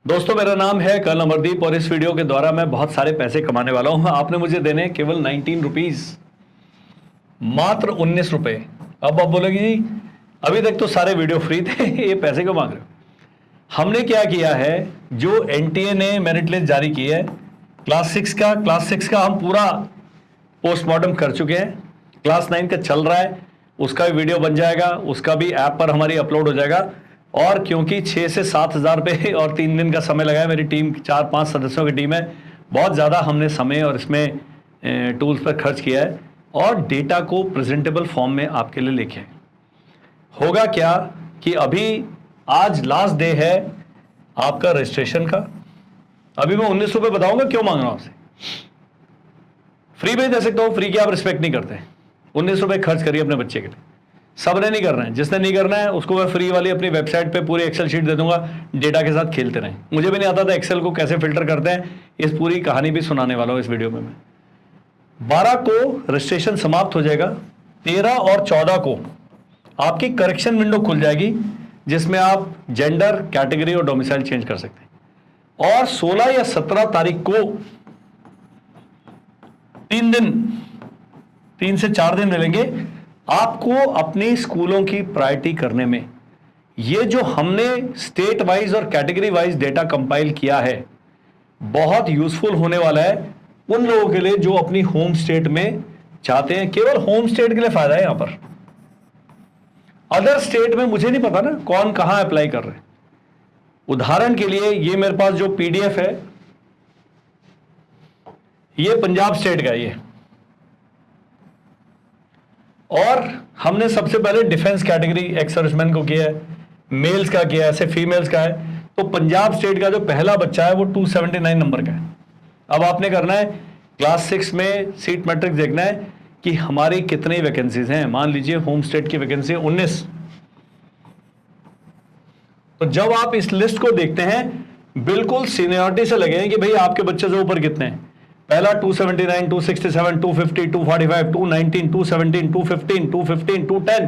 दोस्तों, मेरा नाम है कर्नल अमरदीप और इस वीडियो के द्वारा मैं बहुत सारे पैसे कमाने वाला हूं। आपने मुझे देने केवल 19 रुपीज, मात्र 19 रुपए। अब आप बोलोगे जी अभी तक तो सारे वीडियो फ्री थे, ये पैसे क्यों मांग रहे हो? हमने क्या किया है, जो एनटीए ने मेरिट लिस्ट जारी की है क्लास 6 का हम पूरा पोस्टमार्टम कर चुके हैं। क्लास 9 का चल रहा है, उसका भी वीडियो बन जाएगा, उसका भी ऐप पर हमारी अपलोड हो जाएगा। और क्योंकि 6 से 7 हज़ार पे और 3 दिन का समय लगा है, मेरी टीम 4-5 सदस्यों की टीम है, बहुत ज़्यादा हमने समय और इसमें टूल्स पर खर्च किया है और डेटा को प्रेजेंटेबल फॉर्म में आपके लिए लेके आए। होगा क्या कि अभी आज लास्ट डे है आपका रजिस्ट्रेशन का। अभी मैं 19 रुपये बताऊंगा क्यों मांग रहा हूं आपसे। फ्री में दे सकता हूं, फ्री की आप रिस्पेक्ट नहीं करते। 19 रुपये खर्च करिए अपने बच्चे के लिए। सबने नहीं करना है, जिसने नहीं करना है उसको मैं फ्री वाली अपनी वेबसाइट पे पूरी एक्सेल शीट दे दूंगा, डेटा के साथ खेलते रहें। मुझे भी नहीं आता था एक्सेल को कैसे फिल्टर करते हैं, इस पूरी कहानी भी सुनाने वाला हूं इस वीडियो में। मैं 12 को रजिस्ट्रेशन समाप्त हो जाएगा, 13 और 14 को आपकी करेक्शन विंडो खुल जाएगी जिसमें आप जेंडर, कैटेगरी और डोमिसाइल चेंज कर सकते हैं। और 16 या 17 तारीख को 3 से 4 दिन मिलेंगे आपको अपनी स्कूलों की प्रायोरिटी करने में। ये जो हमने स्टेट वाइज और कैटेगरी वाइज डेटा कंपाइल किया है बहुत यूजफुल होने वाला है उन लोगों के लिए जो अपनी होम स्टेट में चाहते हैं। केवल होम स्टेट के लिए फायदा है यहां पर। अदर स्टेट में मुझे नहीं पता ना कौन कहां अप्लाई कर रहे हैं। उदाहरण के लिए ये मेरे पास जो पीडीएफ है, ये पंजाब स्टेट का ये, और हमने सबसे पहले डिफेंस कैटेगरी एक्स सर्विसमैन को किया है, मेल्स का किया है, ऐसे फीमेल्स का है। तो पंजाब स्टेट का जो पहला बच्चा है वो 279 नंबर का है। अब आपने करना है क्लास 6 में सीट मैट्रिक्स देखना है कि हमारी कितनी वैकेंसीज हैं। मान लीजिए होम स्टेट की वैकेंसी 19। तो जब आप इस लिस्ट को देखते हैं बिल्कुल सीनियरिटी से लगे कि भाई आपके बच्चे से ऊपर कितने हैं। पहला 279, 267, 250, 245, 219, 217, 215, 215, 210।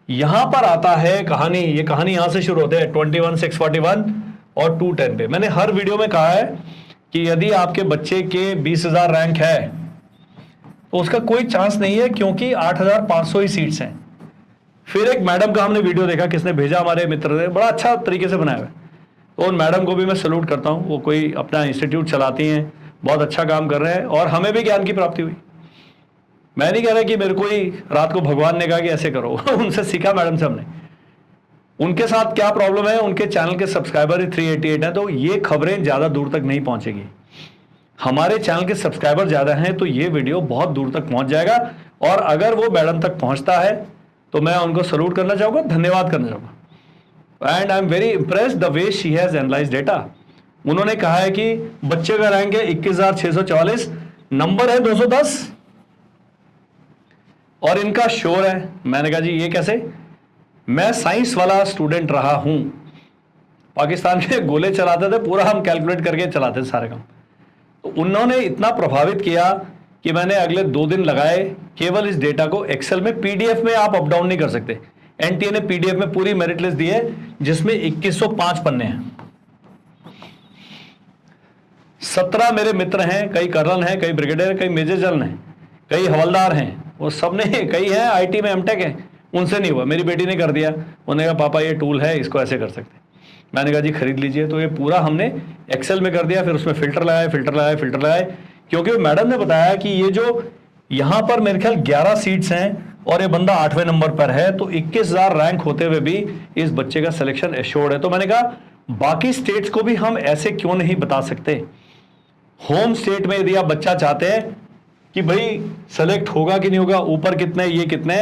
यहां पर आता है कहानी, ये कहानी यहां से शुरू होते हैं 21, 641 और 210 पे। मैंने हर वीडियो में कहा है कि यदि आपके बच्चे के 20,000 रैंक है तो उसका कोई चांस नहीं है, क्योंकि 8,500 ही सीट्स हैं। फिर एक मैडम का हमने वीडियो देखा, किसने भेजा, हमारे मित्र ने, बड़ा अच्छा तरीके से बनाया है। तो उन मैडम को भी मैं सैल्यूट करता हूं। वो कोई अपना इंस्टीट्यूट चलाती हैं, बहुत अच्छा काम कर रहे हैं और हमें भी ज्ञान की प्राप्ति हुई। मैं नहीं कह रहा कि मेरे को ही रात को भगवान ने कहा कि ऐसे करो उनसे सीखा मैडम से हमने। उनके साथ क्या प्रॉब्लम है, उनके चैनल के सब्सक्राइबर ही 388 है, तो ये खबरें ज्यादा दूर तक नहीं पहुंचेगी। हमारे चैनल के सब्सक्राइबर ज्यादा हैं तो ये वीडियो बहुत दूर तक पहुंच जाएगा। और अगर वो मैडम तक पहुंचता है तो मैं उनको सैल्यूट करना चाहूंगा, धन्यवाद करना चाहूंगा। And I am very impressed the way she has analysed data. उन्होंने कहा है कि बच्चे का रैंक है 21,644, नंबर है 210 और इनका शोर है। मैंने कहा जी ये कैसे? मैं साइंस वाला स्टूडेंट रहा हूं, पाकिस्तान के गोले चलाते थे, पूरा हम कैलकुलेट करके चलाते थे सारे काम। तो उन्होंने इतना प्रभावित किया कि मैंने अगले 2 दिन लगाए केवल इस डेटा को एक्सेल में। पीडीएफ में आप अप डाउन नहीं कर सकते। एनटीए ने पीडीएफ में पूरी मेरिट लिस्ट दी है जिसमें 2105 पन्ने हैं। 17 मेरे मित्र हैं, कई कर्नल हैं, कई ब्रिगेडियर, कई मेजर जनरल हैं, कई हवलदार हैं, वो सब ने, कई हैं आईटी में एमटेक हैं, उनसे नहीं हुआ। मेरी बेटी ने कर दिया। उन्होंने कहा पापा ये टूल है, इसको ऐसे कर सकते हैं। मैंने कहा जी खरीद लीजिए। तो ये पूरा हमने एक्सेल में कर दिया। फिर उसमें फिल्टर लगाए, क्योंकि मैडम ने बताया कि ये जो यहां पर मेरे ख्याल 11 सीट्स हैं और ये बंदा 8वें नंबर पर है, तो 21,000 रैंक होते हुए भी इस बच्चे का सिलेक्शन एश्योर्ड है। तो मैंने कहा बाकी स्टेट्स को भी हम ऐसे क्यों नहीं बता सकते। होम स्टेट में यदि आप बच्चा चाहते हैं कि भाई सेलेक्ट होगा कि नहीं होगा, ऊपर कितने, ये कितने,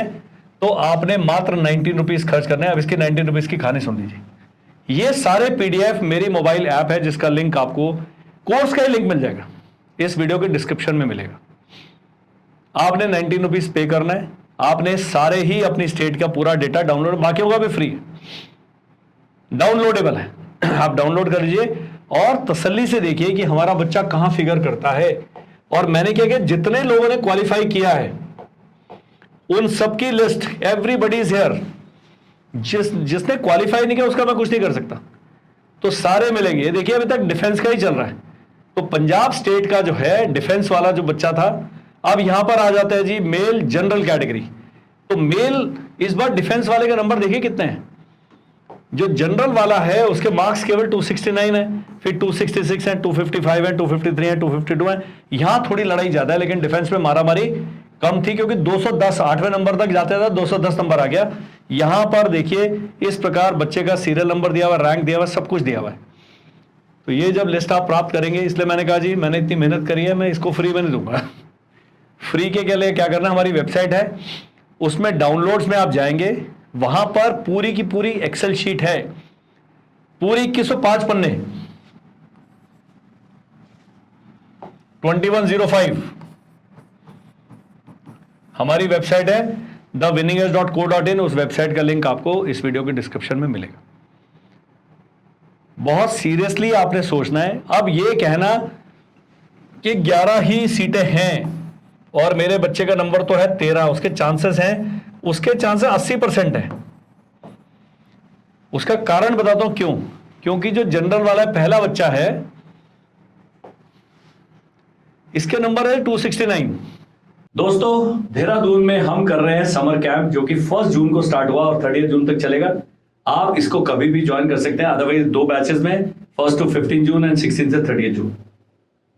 तो आपने मात्र 19 रुपीज खर्च करने हैं। अब इसकी 19 रुपीज की कहानी सुन लीजिए। ये सारे पीडीएफ मेरी मोबाइल ऐप है जिसका लिंक आपको, कोर्स का ही लिंक मिल जाएगा, इस वीडियो के डिस्क्रिप्शन में मिलेगा। आपने 19 रुपीज पे करना है। आपने सारे ही अपनी स्टेट का पूरा डेटा डाउनलोड, बाकियों का भी फ्री है, डाउनलोडेबल है। आप डाउनलोड कर लीजिए और तसल्ली से देखिए कि हमारा बच्चा कहां फिगर करता है। और मैंने क्या किया, जितने लोगों ने क्वालिफाई किया है उन सबकी लिस्ट, एवरीबडी इज हियर। जिसने क्वालिफाई नहीं किया उसका मैं कुछ नहीं कर सकता। तो सारे मिलेंगे। ये देखिए अभी तक डिफेंस का ही चल रहा है। तो पंजाब स्टेट का जो है डिफेंस वाला जो बच्चा था, अब यहां पर आ जाता है जी मेल जनरल कैटेगरी। तो मेल इस बार डिफेंस वाले का नंबर देखिए कितने हैं। जो जनरल वाला है उसके मार्क्स केवल 269 है, फिर 266 है, 255 है, 253 है, 252 है। यहां थोड़ी लड़ाई ज्यादा है, लेकिन डिफेंस में मारामारी कम थी, क्योंकि 210 8वें नंबर तक जाता था, 210 नंबर आ गया। यहां पर देखिए इस प्रकार बच्चे का सीरियल नंबर दिया हुआ, रैंक दिया हुआ, सब कुछ दिया हुआ है। तो ये जब लिस्ट आप प्राप्त करेंगे, इसलिए मैंने कहा जी मैंने इतनी मेहनत करी है, मैं इसको फ्री में नहीं दूंगा। फ्री के लिए क्या करना, हमारी वेबसाइट है, उसमें डाउनलोड्स में आप जाएंगे, वहां पर पूरी की पूरी एक्सेल शीट है, पूरी 2105 पन्ने, 2105 हमारी वेबसाइट है thewinningedge.co.in। उस वेबसाइट का लिंक आपको इस वीडियो के डिस्क्रिप्शन में मिलेगा। बहुत सीरियसली आपने सोचना है। अब ये कहना कि 11 ही सीटें हैं और मेरे बच्चे का नंबर तो है 13, उसके चांसेस हैं, उसके चांसेस 80% है। उसका कारण बताता हूं क्यों। क्योंकि जो जनरल वाला पहला बच्चा है, इसके नंबर है 269। दोस्तों देहरादून में हम कर रहे हैं समर कैंप, जो कि 1 जून को स्टार्ट हुआ और 30 जून तक चलेगा। आप इसको कभी भी ज्वाइन कर सकते हैं, अदरवाइज 2 बैचेस में, 1 to 15 जून एंड 16 से 30 जून।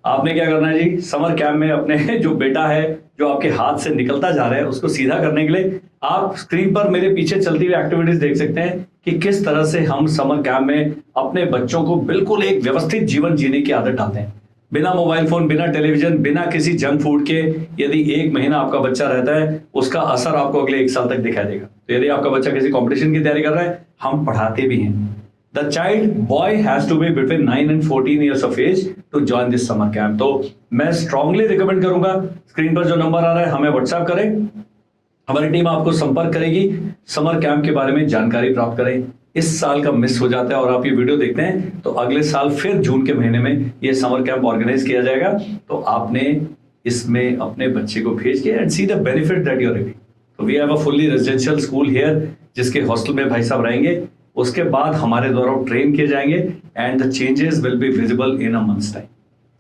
आपने क्या करना है जी, समर कैंप में अपने जो बेटा है जो आपके हाथ से निकलता जा रहा है, उसको सीधा करने के लिए आप स्क्रीन पर मेरे पीछे चलती हुई एक्टिविटीज देख सकते हैं कि किस तरह से हम समर कैंप में अपने बच्चों को बिल्कुल एक व्यवस्थित जीवन जीने की आदत डालते हैं, बिना मोबाइल फोन, बिना टेलीविजन, बिना किसी जंक फूड के। यदि 1 महीना आपका बच्चा रहता है, उसका असर आपको अगले 1 साल तक दिखाई देगा। तो यदि आपका बच्चा किसी कंपटीशन की तैयारी कर रहा है, हम पढ़ाते भी हैं। The child boy has to be between 9 and 14 years of age to join this summer camp। तो मैं स्ट्रांगली रिकमेंड करूंगा, स्क्रीन पर जो नंबर आ रहा है हमें व्हाट्सएप करें, हमारी टीम आपको संपर्क करेगी, समर कैंप के बारे में जानकारी प्राप्त करें। इस साल का मिस हो जाता है और आप ये वीडियो देखते हैं तो अगले साल फिर जून के महीने में ये समर कैंप ऑर्गेनाइज किया जाएगा। तो आपने इसमें अपने बच्चे को भेज के and see the benefit that you are receiving. तो we have a fully residential school here, जिसके हॉस्टल में भाई साहब रहेंगे। उसके बाद हमारे द्वारा ट्रेन किए जाएंगे and the changes will be visible in a months time.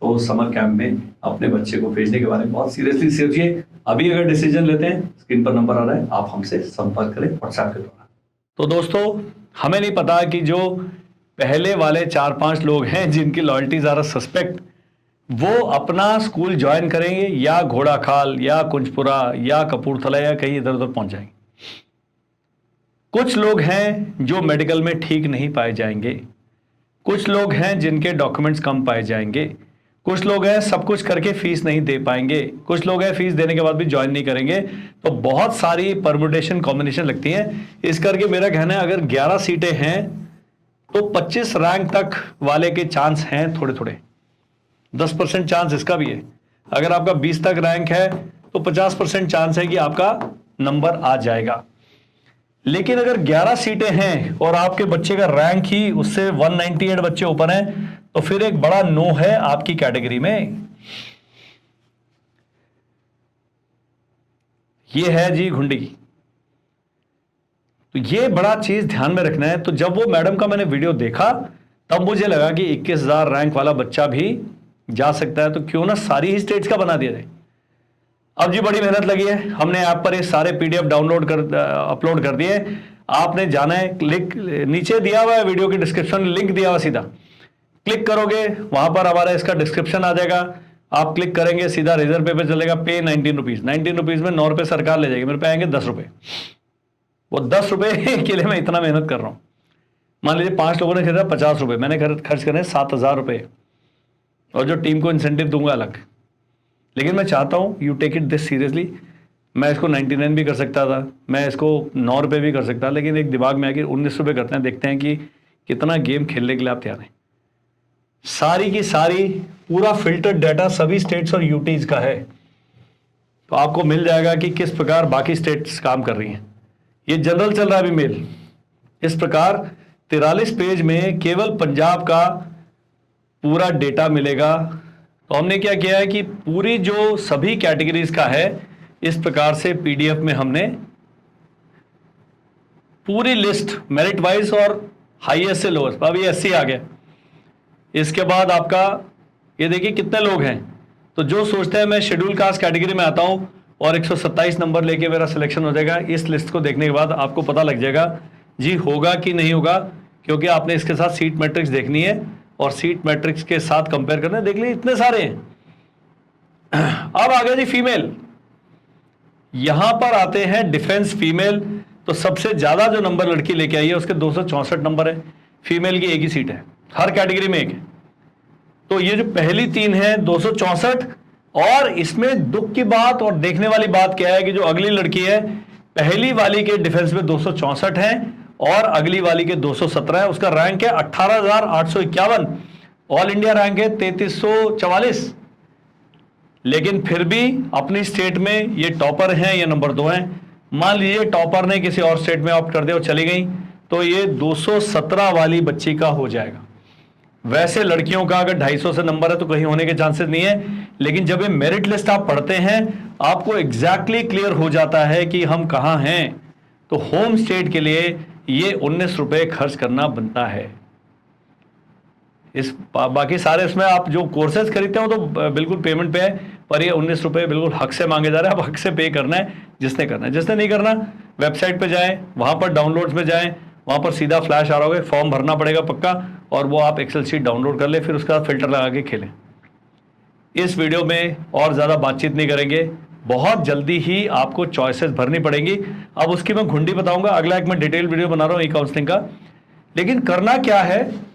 तो समर कैंप में अपने बच्चे को भेजने के बारे में बहुत सीरियसली सोचिए। अभी अगर डिसीजन लेते हैं, स्क्रीन पर नंबर आ रहा है, आप हमसे संपर्क करें व्हाट्सएप के द्वारा। तो दोस्तों हमें नहीं पता कि जो पहले वाले 4-5 लोग हैं जिनकी लॉयल्टी ज़्यादा सस्पेक्ट, वो अपना स्कूल ज्वाइन करेंगे या घोड़ाखाल या कुंजपुरा या कपूरथला या कहीं इधर उधर पहुंच जाएंगे। कुछ लोग हैं जो मेडिकल में ठीक नहीं पाए जाएंगे, कुछ लोग हैं जिनके डॉक्यूमेंट्स कम पाए जाएंगे, कुछ लोग हैं सब कुछ करके फीस नहीं दे पाएंगे, कुछ लोग हैं फीस देने के बाद भी ज्वाइन नहीं करेंगे। तो बहुत सारी परम्यूटेशन कॉम्बिनेशन लगती हैं। इस करके मेरा कहना है अगर 11 सीटें हैं तो 25 रैंक तक वाले के चांस हैं थोड़े थोड़े, 10% चांस इसका भी है। अगर आपका 20 तक रैंक है तो 50% चांस है कि आपका नंबर आ जाएगा। लेकिन अगर 11 सीटें हैं और आपके बच्चे का रैंक ही उससे 198 बच्चे ऊपर हैं, तो फिर एक बड़ा नो है आपकी कैटेगरी में। ये है जी घुंडी। तो ये बड़ा चीज ध्यान में रखना है। तो जब वो मैडम का मैंने वीडियो देखा, तब मुझे लगा कि 21,000 रैंक वाला बच्चा भी जा सकता है, तो क्यों ना सारी ही स्टेट्स का बना दिया जाए। अब जी बड़ी मेहनत लगी है, हमने ऐप पर ये सारे PDF डाउनलोड कर अपलोड कर दिए। आपने जाना है, लिंक नीचे दिया हुआ है, वीडियो के डिस्क्रिप्शन में लिंक दिया हुआ, सीधा क्लिक करोगे वहां पर हमारा इसका डिस्क्रिप्शन आ जाएगा। आप क्लिक करेंगे सीधा रिजर्व पे चलेगा, पे 19 रुपीज। 19 रुपीज में 9 रुपए सरकार ले जाएगी, मेरे पे आएंगे 10 रुपए। वो 10 रुपए के लिए मैं इतना मेहनत कर रहा हूं। मान लीजिए 5 लोगों ने खरीदा 50 रुपए, मैंने खर्च करे 7,000 रुपए, और जो टीम को इंसेंटिव दूंगा अलग। लेकिन मैं चाहता हूं you take it this seriously. मैं इसको 99 भी कर सकता था, मैं इसको 9 रुपए भी कर सकता, लेकिन एक दिमाग में आके 19 रुपए करते हैं, देखते हैं कि कितना गेम खेलने के लिए आप तैयार हैं। सारी की सारी पूरा फिल्टर्ड डाटा सभी स्टेट्स और यूटीज का है, तो आपको मिल जाएगा कि किस प्रकार बाकी स्टेट्स काम कर रही हैं। ये जनरल चल रहा है अभी मेल। इस प्रकार 43 पेज में केवल पंजाब का पूरा डेटा मिलेगा। तो हमने क्या किया है कि पूरी जो सभी कैटेगरीज का है, इस प्रकार से PDF में हमने पूरी लिस्ट मेरिट वाइज और हाईएस्ट से लोएस्ट, अभी SC आ गया। इसके बाद आपका ये देखिए कितने लोग हैं। तो जो सोचते हैं मैं शेड्यूल कास्ट कैटेगरी में आता हूं और 127 नंबर लेके मेरा सिलेक्शन हो जाएगा, इस लिस्ट को देखने के बाद आपको पता लग जाएगा जी होगा कि नहीं होगा, क्योंकि आपने इसके साथ सीट मैट्रिक्स देखनी है और सीट मैट्रिक्स के साथ कंपेयर करना है। देख लीजिए इतने सारे हैं। अब आ गया जी फीमेल। यहां पर आते हैं डिफेंस फीमेल। तो सबसे ज्यादा जो नंबर लड़की लेके आई है उसके 264 नंबर है। फीमेल की एक ही सीट है, हर कैटेगरी में एक है। तो ये जो पहली 3 है 264, और इसमें दुख की बात और देखने वाली बात क्या है कि जो अगली लड़की है पहली वाली के डिफेंस में 264 है और अगली वाली के 217 है। उसका रैंक है 18,851, ऑल इंडिया रैंक है 3344। लेकिन फिर भी अपनी स्टेट में ये टॉपर हैं, ये नंबर 2 हैं। मान लीजिए टॉपर ने किसी और स्टेट में ऑप्ट कर दिया और चली गई, तो ये 217 वाली बच्ची का हो जाएगा। वैसे लड़कियों का अगर 250 से नंबर है तो कहीं होने के चांसेस नहीं है, लेकिन जब ये मेरिट लिस्ट आप पढ़ते हैं आपको एग्जैक्टली क्लियर हो जाता है कि हम कहां हैं। तो होम स्टेट के लिए ये 19 रुपए खर्च करना बनता है। इस बाकी सारे इसमें आप जो कोर्सेज खरीदते हो तो बिल्कुल पेमेंट पे है, पर ये 19 रुपए बिल्कुल हक से मांगे जा रहे हैं। आप हक से पे करना है, जिसने करना है। जिसने नहीं करना वेबसाइट पे जाएं, वहां पर डाउनलोड्स में जाएं, वहां पर सीधा फ्लैश आ रहा होगा, फॉर्म भरना पड़ेगा पक्का, और वो आप एक्सेल शीट डाउनलोड कर ले, फिर उसका फिल्टर लगा के खेलें। इस वीडियो में और ज़्यादा बातचीत नहीं करेंगे, बहुत जल्दी ही आपको चॉइसेस भरनी पड़ेंगी। अब उसकी मैं घुंडी बताऊंगा, अगला एक मैं डिटेल वीडियो बना रहा हूं ई काउंसलिंग का। लेकिन करना क्या है,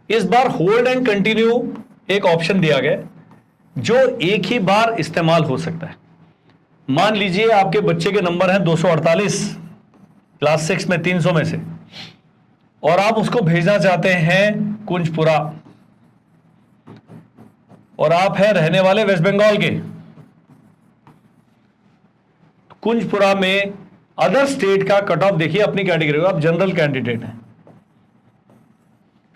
इस बार होल्ड एंड कंटिन्यू एक ऑप्शन दिया गया जो एक ही बार इस्तेमाल हो सकता है। मान लीजिए आपके बच्चे के नंबर हैं 248 क्लास 6 में 300 में से, और आप उसको भेजना चाहते हैं कुंजपुरा, और आप हैं रहने वाले वेस्ट बंगाल के। कुंजपुरा में अदर स्टेट का कट ऑफ देखिए अपनी कैटेगरी को, आप जनरल कैंडिडेट हैं।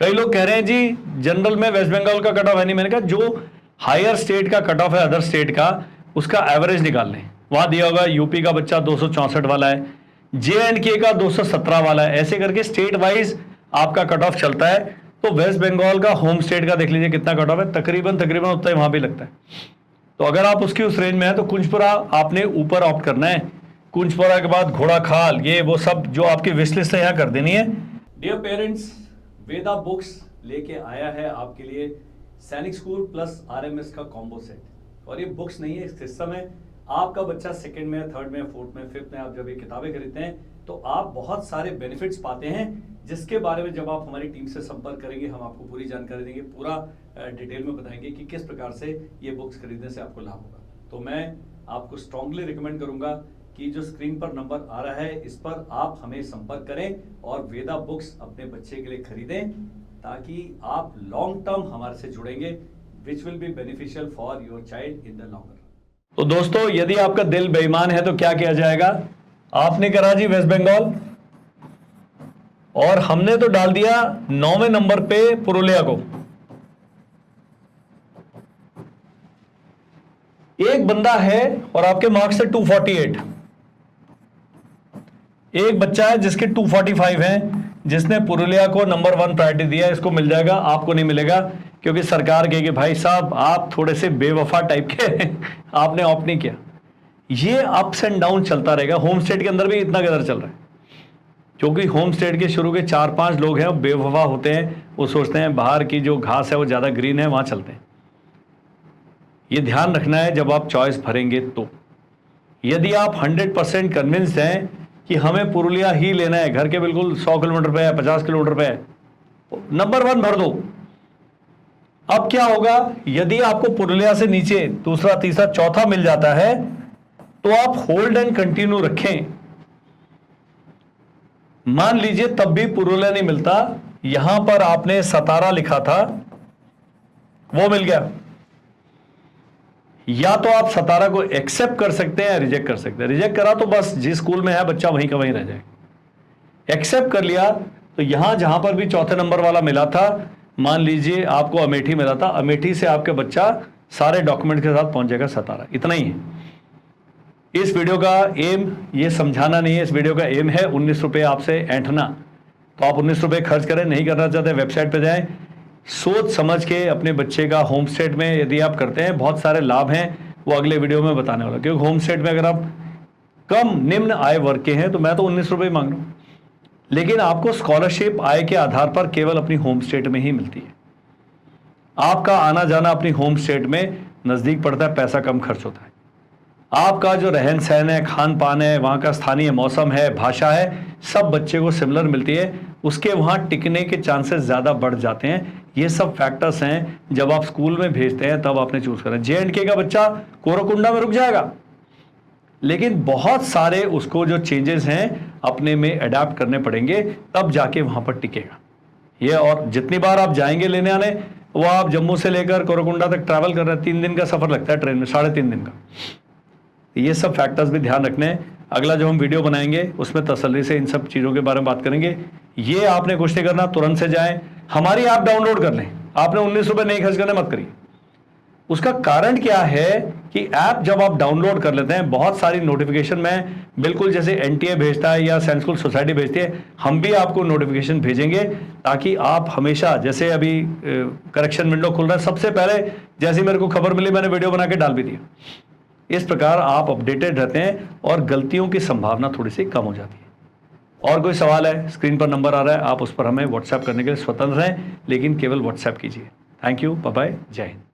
कई लोग कह रहे हैं जी जनरल में वेस्ट बंगाल का कट ऑफ है नहीं। मैंने कहा जो हायर स्टेट का कट ऑफ है अदर स्टेट का, उसका एवरेज निकाल लें। वहां दिया होगा यूपी का बच्चा 264 वाला है, JNK का 217 वाला है, ऐसे करके स्टेट वाइज आपका कट ऑफ चलता है। तो वेस्ट बंगाल का होम स्टेट का देख लीजिए कितना कट ऑफ है, तकरीबन उतना ही वहां भी लगता है। तो अगर आप उसकी उस रेंज में है तो कुंजपुरा आपने ऊपर ऑप्ट करना है। कुंजपुरा के बाद घोड़ा खाल, ये वो सब जो आपकी विश लिस्ट है यहाँ कर देनी है। डियर पेरेंट्स, वेदा बुक्स लेके आया है आपके लिए सैनिक स्कूल प्लस RMS का कॉम्बो सेट। और ये बुक्स नहीं है, इस सिस्टम है। आपका बच्चा 2nd में, 3rd में, 4th में, 5th में आप जब ये किताबें खरीदते हैं तो आप बहुत सारे बेनिफिट्स पाते हैं, जिसके बारे में जब आप हमारी टीम से संपर्क करेंगे हम आपको पूरी जानकारी देंगे, पूरा डिटेल में बताएंगे कि किस प्रकार से ये बुक्स खरीदने से आपको लाभ होगा। तो मैं आपको स्ट्रांगली रिकमेंड करूंगा कि जो स्क्रीन पर नंबर आ रहा है इस पर आप हमें संपर्क करें और वेदा बुक्स अपने बच्चे के लिए खरीदें, ताकि आप लॉन्ग टर्म हमारे से जुड़ेंगे, which will be beneficial for your child in the long run. तो दोस्तों, यदि आपका दिल बेईमान है तो क्या किया जाएगा, आपने करा जी वेस्ट बंगाल, और हमने तो डाल दिया 9वें नंबर पे पुरुलिया को। एक बंदा है और आपके मार्क्स है 248, एक बच्चा है जिसके 245 हैं, जिसने पुरुलिया को नंबर 1 प्रायोरिटी दिया, इसको मिल जाएगा, आपको नहीं मिलेगा, क्योंकि सरकार कहेगी भाई साहब आप थोड़े से बेवफा टाइप के आपने ऑप्ट नहीं किया। ये अप्स एंड डाउन चलता रहेगा। होम स्टेट के अंदर भी इतना कदर चल रहा है, क्योंकि होम स्टेट के शुरू के 4-5 लोग हैं वो बेवफा होते हैं, वो सोचते हैं बाहर की जो घास है वो ज़्यादा ग्रीन है, वहाँ चलते हैं। ये ध्यान रखना है जब आप चॉइस भरेंगे। तो यदि आप 100% कन्विंस्ड हैं कि हमें पुरुलिया ही लेना है, घर के बिल्कुल 100 किलोमीटर पे है, 50 किलोमीटर पे है, नंबर 1 भर दो। अब क्या होगा, यदि आपको पुरुलिया से नीचे दूसरा, तीसरा, चौथा मिल जाता है तो आप होल्ड एंड कंटिन्यू रखें। मान लीजिए तब भी पुरुलिया नहीं मिलता, यहां पर आपने सतारा लिखा था, वो मिल गया, या तो आप सतारा को एक्सेप्ट कर सकते हैं या रिजेक्ट कर सकते हैं। रिजेक्ट करा तो बस जिस स्कूल में है बच्चा वहीं का वहीं रह जाएगा। एक्सेप्ट कर लिया तो यहां जहां पर भी चौथे नंबर वाला मिला था, मान लीजिए आपको अमेठी मिला था, अमेठी से आपके बच्चा सारे डॉक्यूमेंट के साथ पहुंच जाएगा सतारा। इतना ही है। इस वीडियो का एम ये समझाना नहीं है, इस वीडियो का एम है 19 रुपये आपसे ऐंठना, तो आप 19 रुपये खर्च करें। नहीं करना चाहते वेबसाइट पे जाएं, सोच समझ के अपने बच्चे का होम स्टेट में यदि आप करते हैं, बहुत सारे लाभ हैं, वो अगले वीडियो में बताने वाला। क्योंकि होम स्टेट में अगर आप कम निम्न आय वर्ग के हैं तो मैं तो 19 रुपये मांग रहा हूँ, लेकिन आपको स्कॉलरशिप आय के आधार पर केवल अपनी होम स्टेट में ही मिलती है। आपका आना जाना अपनी होम स्टेट में नज़दीक पड़ता है, पैसा कम खर्च होता है। आपका जो रहन सहन है, खान पान है, वहाँ का स्थानीय मौसम है, भाषा है, सब बच्चे को सिमिलर मिलती है, उसके वहाँ टिकने के चांसेस ज़्यादा बढ़ जाते हैं। ये सब फैक्टर्स हैं, जब आप स्कूल में भेजते हैं तब आपने चूज करना। JNK का बच्चा कोरकुंडा में रुक जाएगा, लेकिन बहुत सारे उसको जो चेंजेस हैं अपने में अडेप्ट करने पड़ेंगे, तब जाके वहाँ पर टिकेगा ये। और जितनी बार आप जाएंगे लेने आने, वो आप जम्मू से लेकर कोरकुंडा तक ट्रैवल कर रहे हैं, 3 दिन का सफ़र लगता है ट्रेन में, 3.5 दिन का। ये सब फैक्टर्स भी ध्यान रखने हैं। अगला जो हम वीडियो बनाएंगे उसमें तसल्ली से इन सब चीज़ों के बारे में बात करेंगे। ये आपने कुछ नहीं करना, तुरंत से जाएं, हमारी ऐप डाउनलोड कर लें। आपने 19 रुपये नहीं खर्च करने, मत करिए। उसका कारण क्या है कि ऐप जब आप डाउनलोड कर लेते हैं, बहुत सारी नोटिफिकेशन में, बिल्कुल जैसे NTA भेजता है या सेंस स्कूल सोसाइटी भेजती है, हम भी आपको नोटिफिकेशन भेजेंगे, ताकि आप हमेशा, जैसे अभी करेक्शन विंडो खुल रहा है, सबसे पहले जैसे मेरे को खबर मिली मैंने वीडियो बना के डाल भी दिया। इस प्रकार आप अपडेटेड रहते हैं और गलतियों की संभावना थोड़ी सी कम हो जाती है। और कोई सवाल है, स्क्रीन पर नंबर आ रहा है, आप उस पर हमें व्हाट्सएप करने के लिए स्वतंत्र हैं, लेकिन केवल व्हाट्सएप कीजिए। थैंक यू, बाय बाय, जय हिंद।